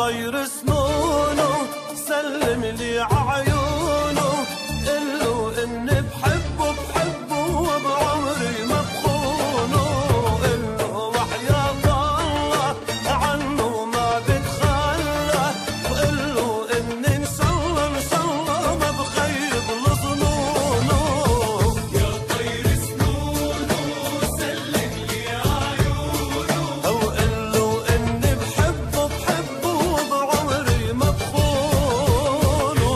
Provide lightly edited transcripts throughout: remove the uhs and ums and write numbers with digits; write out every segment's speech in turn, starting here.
طير سنونه سلم لي ععيونه، قله اني بحبه وبعمري ما بخونه، قله وحياة الله عنه ما بتخلى، وقله اني ان شاء الله ما بخيب لظنونه. يا طير سنونه سلم لي عيونه، او قله اني بحبه وبعمري ما بخونه،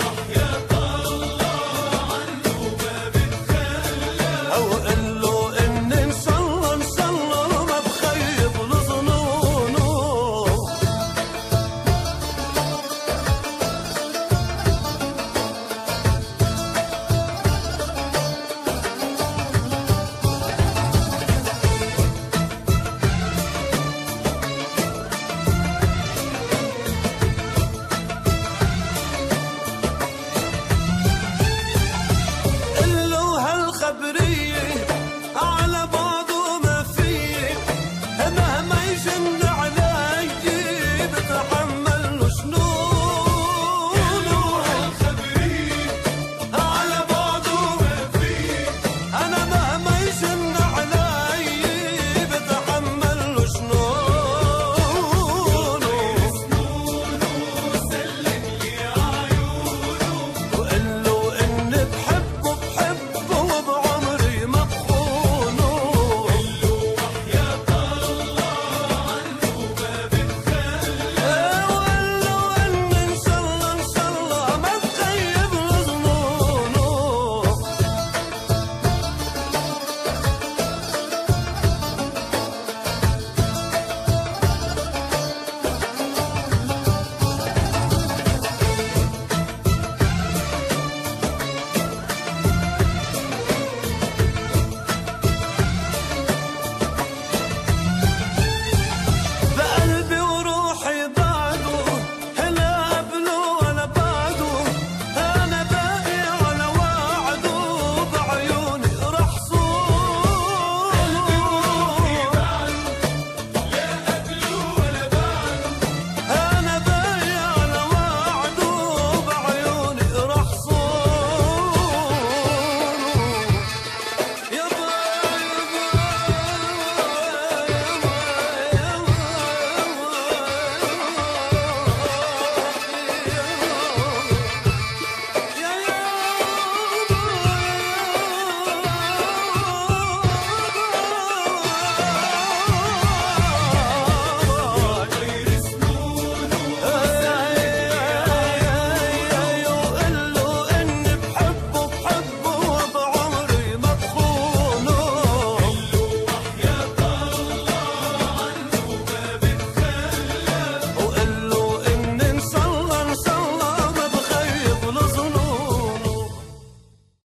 وحياة الله عنه ما بتخلى، او قله اني ان شاء الله ما بخيب لظنونه. قله هالخبر